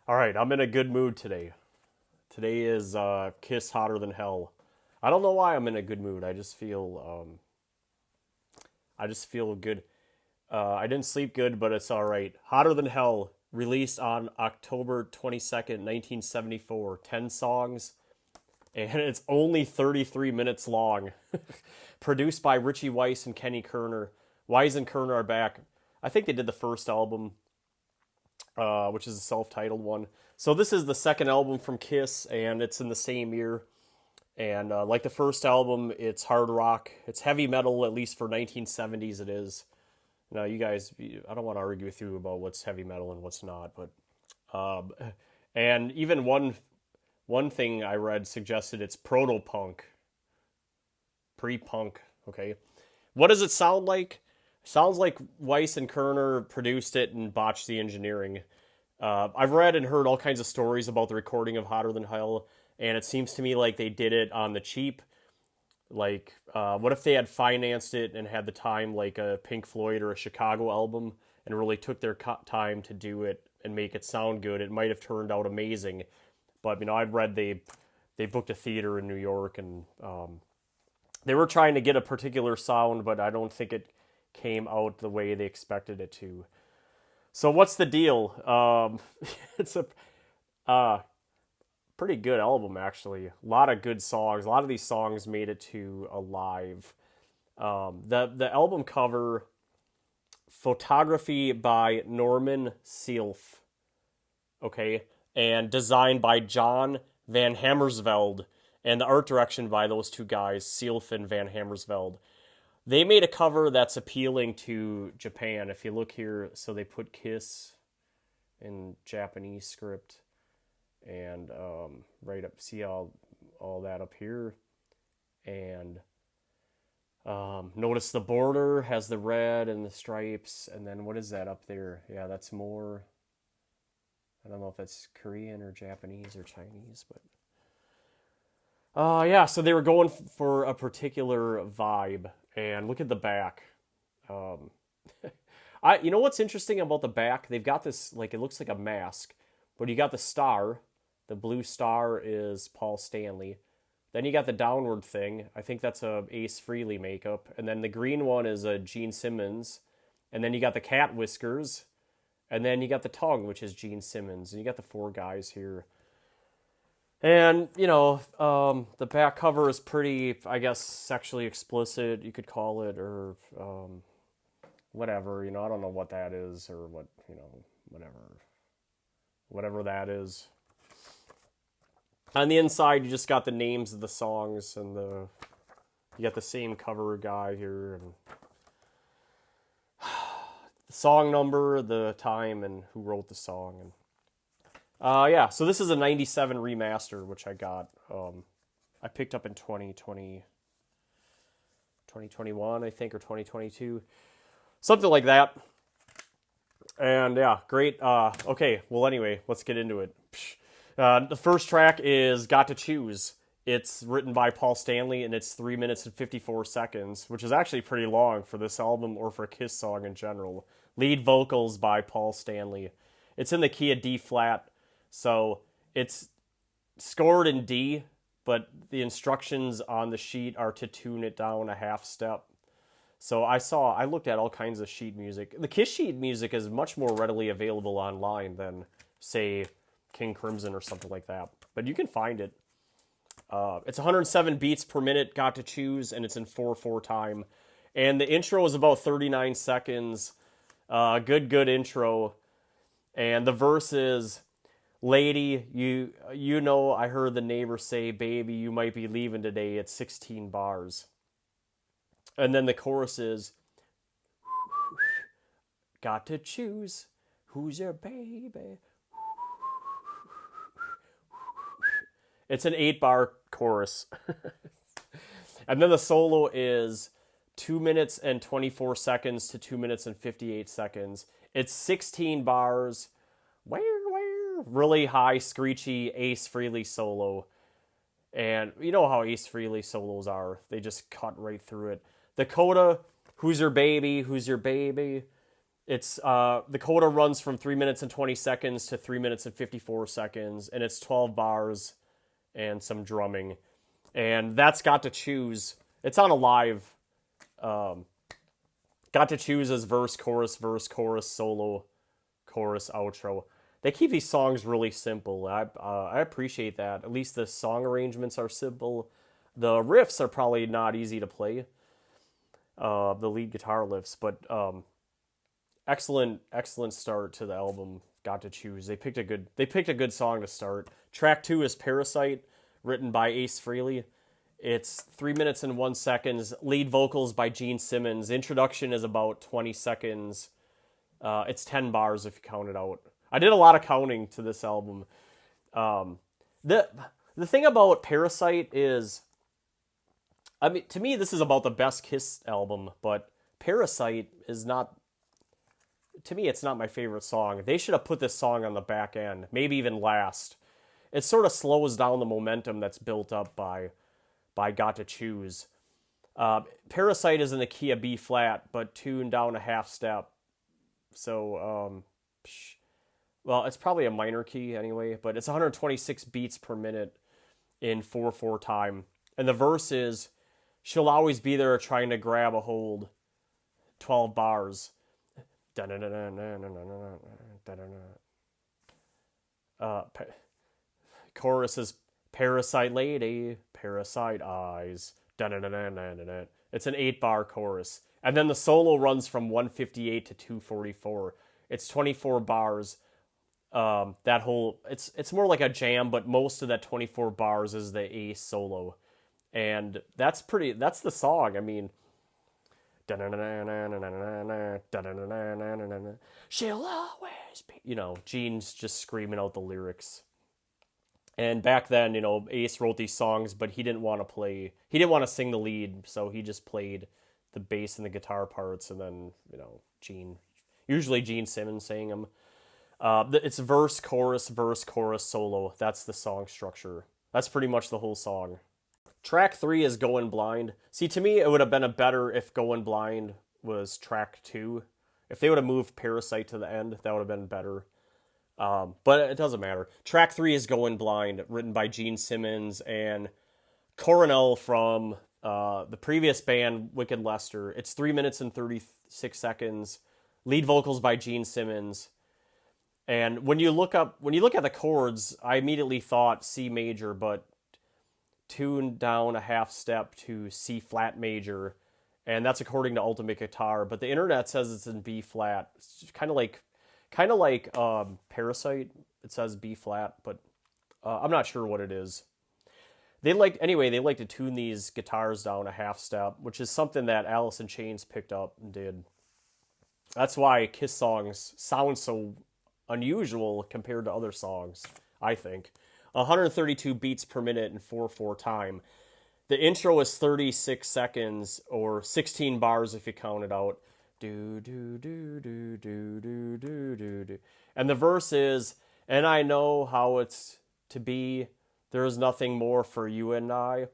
All right, I'm in a good mood today. Today is Kiss Hotter Than Hell. I don't know why I'm in a good mood. I just feel good. I didn't sleep good, but it's all right. Hotter Than Hell, released on October 22nd, 1974. 10 songs, and it's only 33 minutes long. Produced by Richie Weiss and Kenny Kerner. Weiss and Kerner are back. I think they did the first album, which is a self-titled one. So this is the second album from Kiss, and it's in the same year. And like the first album, it's hard rock. It's heavy metal, at least for 1970s it is. Now, you guys, I don't want to argue with you about what's heavy metal and what's not, but and even one thing I read suggested it's proto-punk, pre-punk. Okay, what does it sound like? Sounds like Weiss and Kerner produced it and botched the engineering. I've read and heard all kinds of stories about the recording of Hotter Than Hell, and it seems to me like they did it on the cheap. Like, what if they had financed it and had the time, like a Pink Floyd or a Chicago album, and really took their time to do it and make it sound good? It might have turned out amazing. But I've read they booked a theater in New York, and they were trying to get a particular sound, but I don't think it came out the way they expected it to. So what's the deal? It's a pretty good album, actually. A lot of good songs. A lot of these songs made it to a live. The album cover, photography by Norman Seelf, okay, and designed by John Van Hammersveld, and the art direction by those two guys, Seelf and Van Hammersveld. They made a cover that's appealing to Japan. If you look here, so they put Kiss in Japanese script, and right up, see all that up here, and notice the border has the red and the stripes, and then what is that up there? Yeah, that's more, I don't know if that's Korean or Japanese or Chinese, but yeah, so they were going for a particular vibe, and look at the back. Um, you know what's interesting about the back? They've got this, like, it looks like a mask, but you got the star. The blue star is Paul Stanley. Then you got the downward thing. I think that's a Ace Frehley makeup. And then the green one is a Gene Simmons. And then you got the cat whiskers. And then you got the tongue, which is Gene Simmons. And you got the four guys here. And, the back cover is pretty, I guess, sexually explicit, you could call it, or whatever. I don't know what that is, or what, whatever that is. On the inside, you just got the names of the songs, and you got the same cover guy here, and the song number, the time, and who wrote the song, and yeah, so this is a 97 remaster, which I got. I picked up in 2021, I think, or 2022. Something like that. And yeah, great. Okay, well, anyway, let's get into it. The first track is Got to Choose. It's written by Paul Stanley, and it's 3 minutes and 54 seconds, which is actually pretty long for this album or for a Kiss song in general. Lead vocals by Paul Stanley. It's in the key of D flat. So it's scored in D, but the instructions on the sheet are to tune it down a half step. So I looked at all kinds of sheet music. The Kiss sheet music is much more readily available online than, say, King Crimson or something like that. But you can find it. It's 107 beats per minute, Got to Choose, and it's in 4/4 time. And the intro is about 39 seconds. Good intro. And the verse is, lady, you know, I heard the neighbor say, baby, you might be leaving today. It's 16 bars. And then the chorus is, got to choose, who's your baby? It's an 8-bar chorus. And then the solo is 2 minutes and 24 seconds to 2 minutes and 58 seconds. It's 16 bars. Really high, screechy Ace Frehley solo. And you know how Ace Frehley solos are. They just cut right through it. The coda, who's your baby, who's your baby? It's the coda runs from 3 minutes and 20 seconds to 3 minutes and 54 seconds, and it's 12 bars and some drumming. And that's Got to Choose. It's on a live. Got to Choose as verse, chorus, solo, chorus, outro. They keep these songs really simple. I appreciate that. At least the song arrangements are simple. The riffs are probably not easy to play. The lead guitar lifts, but excellent start to the album. Got to Choose. They picked a good song to start. Track 2 is Parasite, written by Ace Frehley. It's 3 minutes and 1 second. Lead vocals by Gene Simmons. Introduction is about 20 seconds. It's 10 bars if you count it out. I did a lot of counting to this album. The thing about Parasite is, I mean, to me, this is about the best Kiss album, but Parasite is not, to me, it's not my favorite song. They should have put this song on the back end, maybe even last. It sort of slows down the momentum that's built up by Got to Choose. Parasite is in the key of B flat, but tuned down a half step. So, well, it's probably a minor key anyway, but it's 126 beats per minute in 4/4 time. And the verse is, she'll always be there trying to grab a hold. 12 bars. Chorus is, Parasite lady, parasite eyes. It's an 8-bar chorus. And then the solo runs from 158 to 244. It's 24 bars. That whole, it's more like a jam, but most of that 24 bars is the Ace solo. And that's the song. I mean, she'll always be, Gene's just screaming out the lyrics. And back then, Ace wrote these songs, but he didn't want to sing the lead, so he just played the bass and the guitar parts, and then, usually Gene Simmons sang them. It's verse, chorus, solo. That's the song structure. That's pretty much the whole song. Track 3 is Goin' Blind. See, to me, it would have been better if Goin' Blind was track 2. If they would have moved Parasite to the end, that would have been better. But it doesn't matter. Track 3 is Goin' Blind, written by Gene Simmons and Coronel from the previous band, Wicked Lester. It's 3 minutes and 36 seconds. Lead vocals by Gene Simmons. And when you look at the chords, I immediately thought C major, but tuned down a half step to C flat major, and that's according to Ultimate Guitar. But the internet says it's in B flat. It's kind of like Parasite. It says B flat, but I'm not sure what it is. They like to tune these guitars down a half step, which is something that Alice in Chains picked up and did. That's why Kiss songs sound so unusual compared to other songs, I think. 132 beats per minute in 4/4 time. The intro is 36 seconds, or 16 bars if you count it out. Do do do do do do do do do. And the verse is, and I know how it's to be. There is nothing more for you and I.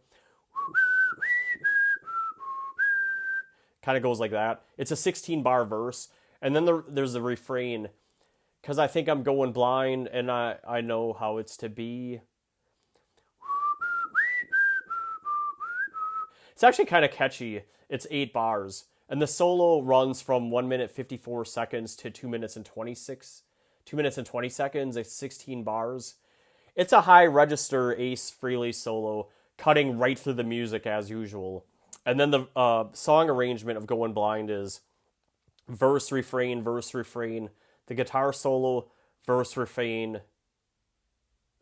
Kind of goes like that. It's a 16-bar verse, and then there's the refrain. Because I think I'm going blind, and I know how it's to be. It's actually kind of catchy. It's 8 bars. And the solo runs from 1 minute 54 seconds to 2 minutes and 20 seconds. It's 16 bars. It's a high register Ace Frehley solo, cutting right through the music as usual. And then the song arrangement of Goin' Blind is verse, refrain, the guitar solo, verse, refrain,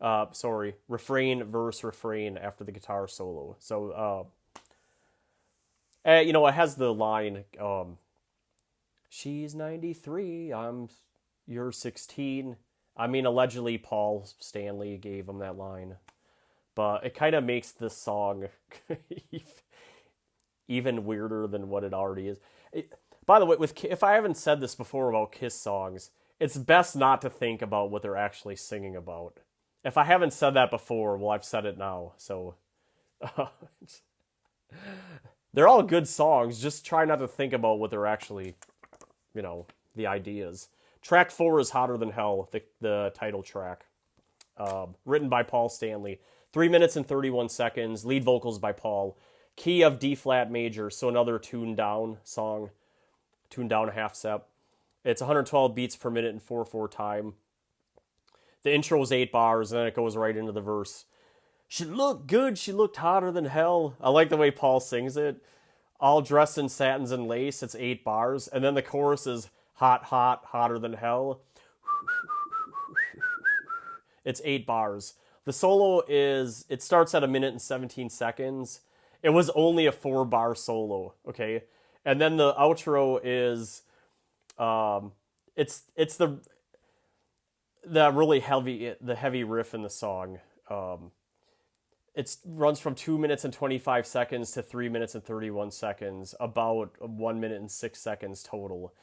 verse, refrain after the guitar solo. So, it has the line, she's 93, you're 16. I mean, allegedly Paul Stanley gave him that line. But it kind of makes this song even weirder than what it already is. By the way, if I haven't said this before about Kiss songs, it's best not to think about what they're actually singing about. If I haven't said that before, well, I've said it now. So, they're all good songs. Just try not to think about what they're actually, the ideas. Track 4 is Hotter Than Hell, the title track. Written by Paul Stanley. 3 minutes and 31 seconds. Lead vocals by Paul. Key of D flat major, so another tuned down song. Tuned down a half step. It's 112 beats per minute in 4/4 time. The intro is 8 bars, and then it goes right into the verse. She looked good, she looked hotter than hell. I like the way Paul sings it. All dressed in satins and lace, it's 8 bars. And then the chorus is hot, hot, hotter than hell. It's 8 bars. The solo it starts at 1 minute and 17 seconds. It was only a 4-bar solo, okay? And then the outro is, it's the really heavy riff in the song. It runs from 2 minutes and 25 seconds to 3 minutes and 31 seconds, about 1 minute and 6 seconds total.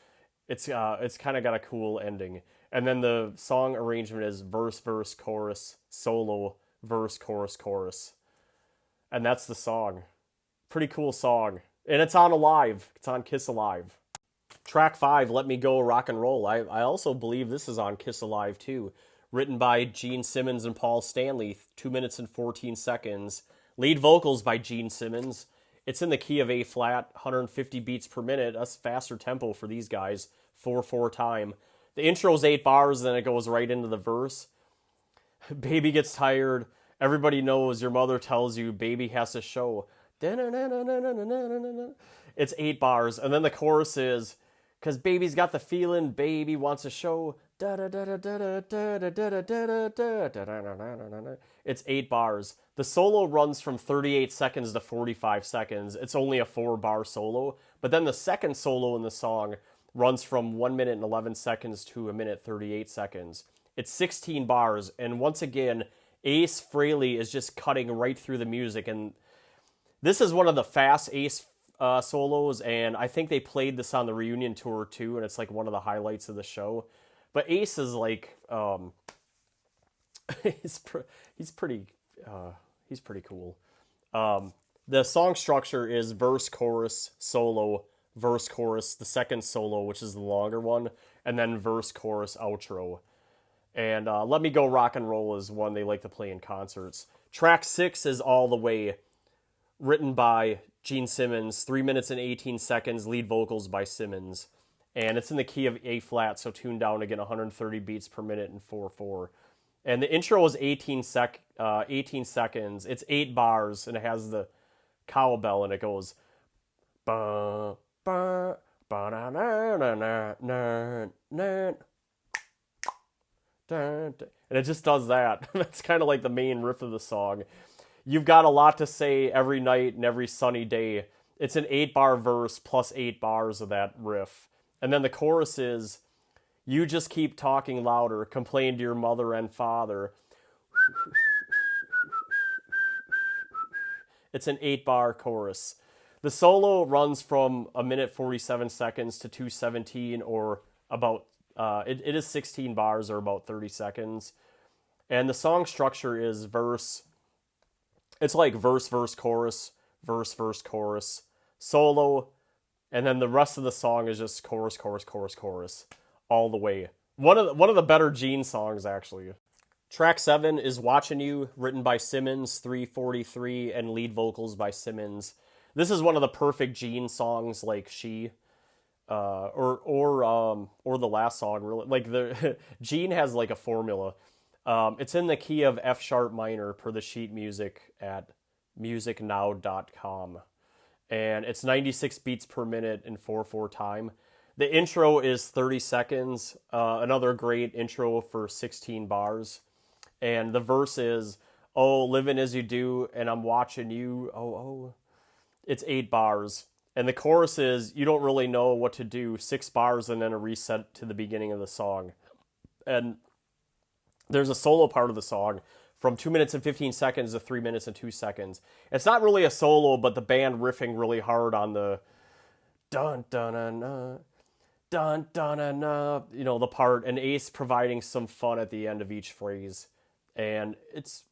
It's kind of got a cool ending. And then the song arrangement is verse, verse, chorus, solo, verse, chorus, chorus. And that's the song. Pretty cool song. And it's on Alive. It's on Kiss Alive. Track 5, Let Me Go, Rock and Roll. I also believe this is on Kiss Alive too. Written by Gene Simmons and Paul Stanley, 2 minutes and 14 seconds. Lead vocals by Gene Simmons. It's in the key of A flat, 150 beats per minute. That's faster tempo for these guys. 4/4 time. The intro's 8 bars, then it goes right into the verse. Baby gets tired. Everybody knows your mother tells you baby has to show. It's 8 bars. And then the chorus is, because baby's got the feeling, baby wants to show. It's 8 bars. The solo runs from 38 seconds to 45 seconds. It's only a 4-bar solo. But then the second solo in the song runs from 1 minute and 11 seconds to 1 minute 38 seconds. It's 16 bars. And once again, Ace Frehley is just cutting right through the music. And this is one of the fast Ace solos, and I think they played this on the reunion tour too, and it's like one of the highlights of the show. But Ace is like, he's pretty cool. The song structure is verse, chorus, solo, verse, chorus, the second solo, which is the longer one, and then verse, chorus, outro. And Let Me Go, Rock and Roll is one they like to play in concerts. Track 6 is All the Way, written by Gene Simmons, 3 minutes and 18 seconds, lead vocals by Simmons. And it's in the key of A flat, so tuned down again, 130 beats per minute in 4/4. And the intro is 18 seconds. It's 8 bars, and it has the cowbell, and it goes ba ba ba na na na na na na. And it just does that. That's kind of like the main riff of the song. You've got a lot to say every night and every sunny day. It's an 8-bar verse plus 8 bars of that riff. And then the chorus is, you just keep talking louder, complain to your mother and father. It's an 8-bar chorus. The solo runs from 1 minute 47 seconds to 2:17, or about, it is 16 bars or about 30 seconds. And the song structure is verse, it's like verse, verse, chorus, verse, verse, chorus, solo, and then the rest of the song is just chorus, chorus, chorus, chorus, all the way. One of the better Gene songs, actually. Track 7 is Watchin' You, written by Simmons, 3:43, and lead vocals by Simmons. This is one of the perfect Gene songs, like She, or the last song, really. Like the Gene has like a formula. It's in the key of F sharp minor per the sheet music at musicnow.com. And it's 96 beats per minute in 4/4 time. The intro is 30 seconds. Another great intro for 16 bars. And the verse is, oh, living as you do, and I'm watching you. Oh. It's 8 bars. And the chorus is, you don't really know what to do. 6 bars and then a reset to the beginning of the song. And there's a solo part of the song from 2 minutes and 15 seconds to 3 minutes and 2 seconds. It's not really a solo, but the band riffing really hard on the dun dun dun dun dun dun dun dun, you know, the part, and Ace providing some fun at the end of each phrase. And it's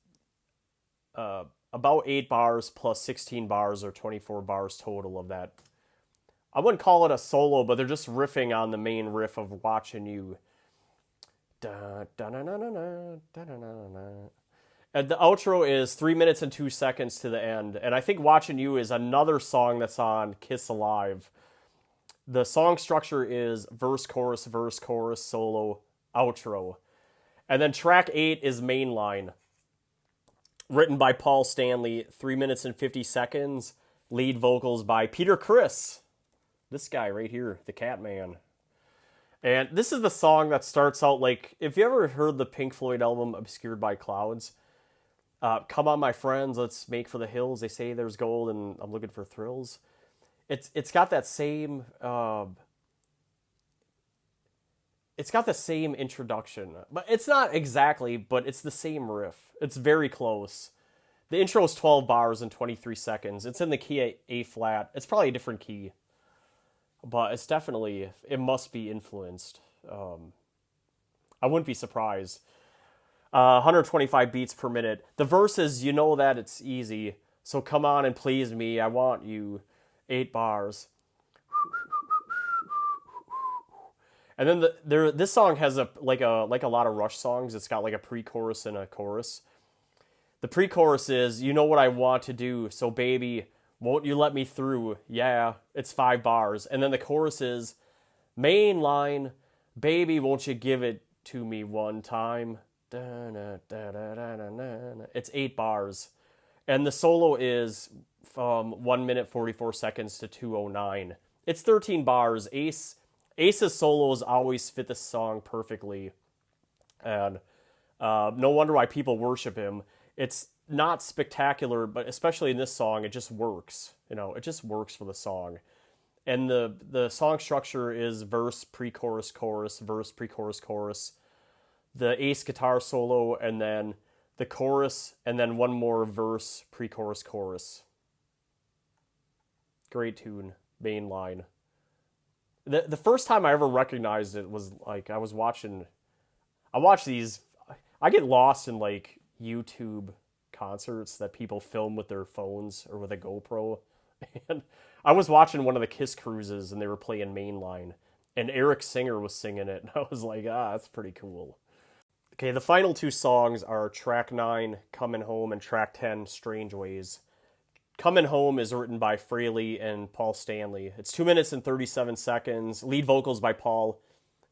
about 8 bars plus 16 bars or 24 bars total of that I wouldn't call it a solo, but they're just riffing on the main riff of Watchin' You. Da, da, na, na, na, na, da, na, na, na. And the outro is 3 minutes and 2 seconds to the end. And I think Watchin' You is another song that's on Kiss Alive. The song structure is verse, chorus, solo, outro. And then track 8 is Mainline, written by Paul Stanley, 3 minutes and 50 seconds, lead vocals by Peter Criss. This guy right here, the Catman. And this is the song that starts out like, if you ever heard the Pink Floyd album Obscured by Clouds, come on my friends, let's make for the hills, they say there's gold and I'm looking for thrills. It's got that same it's got the same introduction, but it's not exactly, but it's the same riff. It's very close. The intro is 12 bars and 23 seconds. It's in the key A flat. It's probably a different key, but it's definitely, it must be influenced. I wouldn't be surprised. 125 beats per minute. The verse is, you know that it's easy, so come on and please me, I want you. 8 bars. And then this song has like a lot of Rush songs. It's got like a pre-chorus and a chorus. The pre-chorus is, you know what I want to do, so baby, won't you let me through? Yeah, it's 5 bars. And then the chorus is, main line, baby, won't you give it to me one time? It's 8 bars. And the solo is from 1 minute 44 seconds to 2:09. It's 13 bars. Ace's solos always fit the song perfectly. And no wonder why people worship him. It's not spectacular, but especially in this song, it just works. You know, it just works for the song. And the song structure is verse, pre-chorus, chorus, verse, pre-chorus, chorus. The Ace guitar solo, and then the chorus, and then one more verse, pre-chorus, chorus. Great tune, main line. The first time I ever recognized it was like I watch these, I get lost in like YouTube concerts that people film with their phones or with a GoPro. And I was watching one of the Kiss cruises and they were playing Mainline and Eric Singer was singing it. And I was like, that's pretty cool. Okay, the final 2 songs are track 9, Coming Home, and track 10, Strange Ways. Coming Home is written by Fraley and Paul Stanley. It's 2 minutes and 37 seconds. Lead vocals by Paul.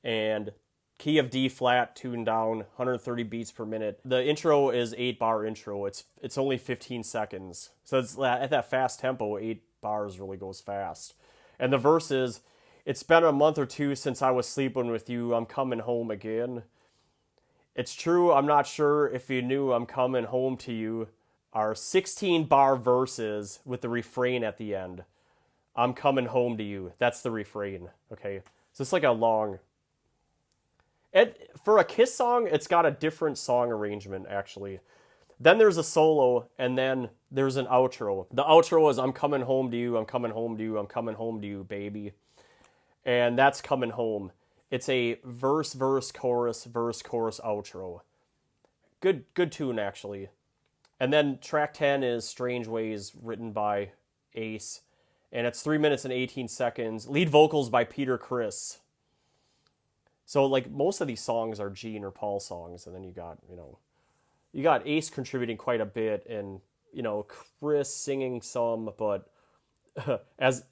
And key of D flat, tuned down, 130 beats per minute. The intro is 8-bar intro. It's only 15 seconds. So it's at that fast tempo, 8 bars really goes fast. And the verse is, it's been a month or 2 since I was sleeping with you. I'm coming home again. It's true, I'm not sure if you knew I'm coming home to you. Are 16-bar verses with the refrain at the end. I'm coming home to you. That's the refrain, okay? So it's like a long... For a Kiss song, it's got a different song arrangement, actually. Then there's a solo, and then there's an outro. The outro is, I'm coming home to you, I'm coming home to you, I'm coming home to you, baby. And that's Coming Home. It's a verse, chorus, outro. Good tune, actually. And then track 10 is Strange Ways, written by Ace. And it's 3 minutes and 18 seconds. Lead vocals by Peter Criss. So, like, most of these songs are Gene or Paul songs. And then you got Ace contributing quite a bit. And, Criss singing some. But as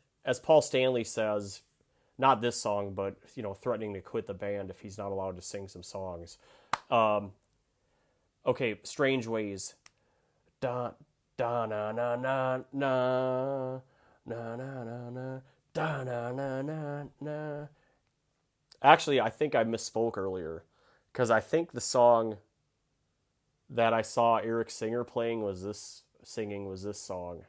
Paul Stanley says, not this song, but, threatening to quit the band if he's not allowed to sing some songs. Okay, Strange Ways. Da da na na na na na na na na da na na na na. Actually, I think I misspoke earlier, because I think the song that I saw Eric Singer playing was this song.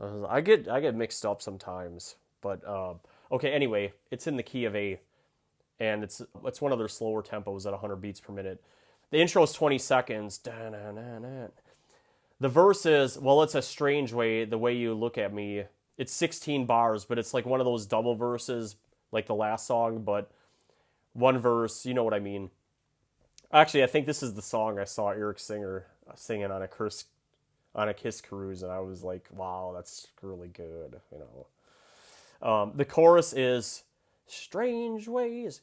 I get mixed up sometimes, but okay. Anyway, it's in the key of A, and it's one of their slower tempos at 100 beats per minute. The intro is 20 seconds. Da na na na. The verse is, well, it's a strange way, the way you look at me. It's 16 bars, but it's like one of those double verses, like the last song, but one verse, you know what I mean. Actually, I think this is the song I saw Eric Singer singing on a Kiss cruise, and I was like, wow, that's really good, The chorus is strange ways,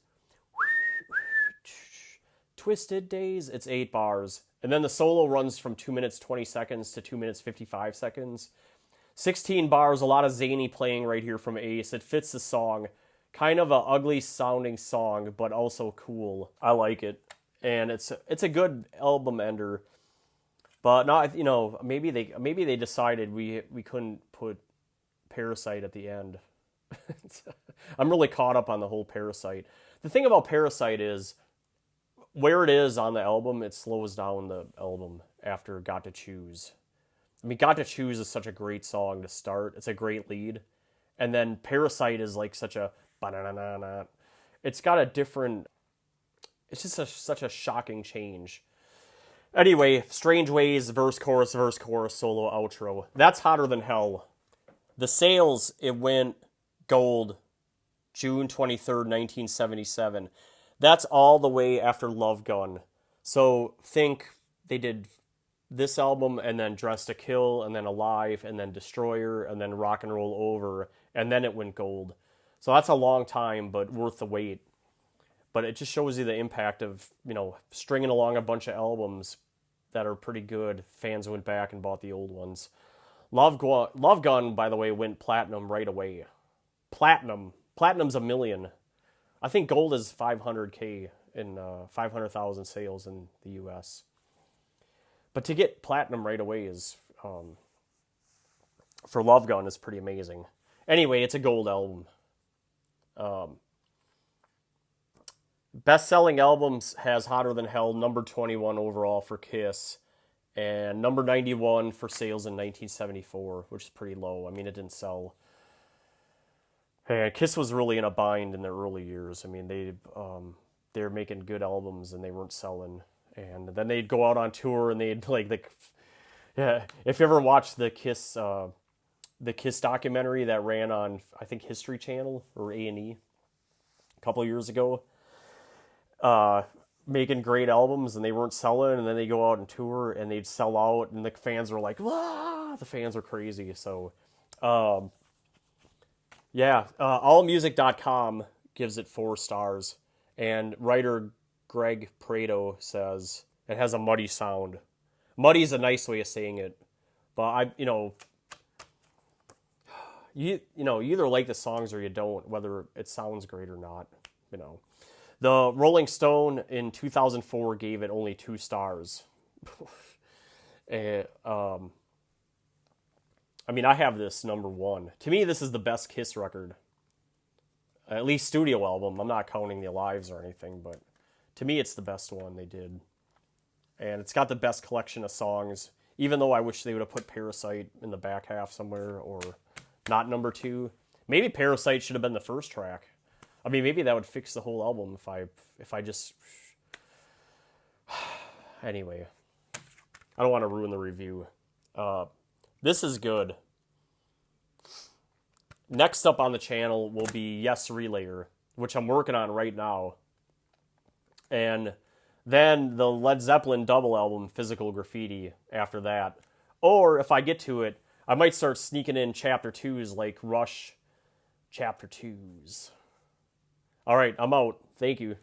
twisted days. It's 8 bars. And then the solo runs from 2 minutes 20 seconds to 2 minutes 55 seconds. 16 bars, a lot of zany playing right here from Ace. It fits the song. Kind of a ugly sounding song, but also cool. I like it. And it's a good album ender. But not, maybe they decided we couldn't put Parasite at the end. I'm really caught up on the whole Parasite. The thing about Parasite is where it is on the album, it slows down the album after Got to Choose. I mean, Got to Choose is such a great song to start. It's a great lead. And then Parasite is like such a ba-na-na-na-na. It's got a different... It's just such a shocking change. Anyway, Strange Ways, verse, chorus, solo, outro. That's Hotter Than Hell. The sales, it went gold June 23rd, 1977. That's all the way after Love Gun. So think they did this album and then Dressed to Kill and then Alive and then Destroyer and then Rock and Roll Over and then it went gold. So that's a long time, but worth the wait. But it just shows you the impact of, stringing along a bunch of albums that are pretty good. Fans went back and bought the old ones. Love Gun, by the way, went platinum right away. Platinum. Platinum's $1 million. I think gold is 500K in 500,000 sales in the U.S. But to get platinum right away is, for Love Gun, is pretty amazing. Anyway, it's a gold album. Best-selling albums has Hotter Than Hell, number 21 overall for Kiss, and number 91 for sales in 1974, which is pretty low. I mean, it didn't sell. And Kiss was really in a bind in their early years. I mean, they were making good albums and they weren't selling. And then they'd go out on tour and they'd if you ever watched the Kiss documentary that ran on, I think, History Channel or A&E a couple years ago, making great albums and they weren't selling, and then they go out and tour and they'd sell out and the fans were like, "Wah!" The fans are crazy. So, allmusic.com gives it 4 stars, and writer Greg Prado says it has a muddy sound. Muddy is a nice way of saying it, but you either like the songs or you don't, whether it sounds great or not. The Rolling Stone in 2004 gave it only 2 stars. I have this number 1. To me, this is the best Kiss record. At least studio album. I'm not counting the Alives or anything, but to me, it's the best one they did. And it's got the best collection of songs, even though I wish they would have put Parasite in the back half somewhere, or not number 2. Maybe Parasite should have been the first track. I mean, maybe that would fix the whole album if I just... Anyway, I don't want to ruin the review. This is good. Next up on the channel will be Yes Relayer, which I'm working on right now. And then the Led Zeppelin double album, Physical Graffiti, after that. Or, if I get to it, I might start sneaking in Chapter 2s like Rush Chapter 2s. All right, I'm out. Thank you.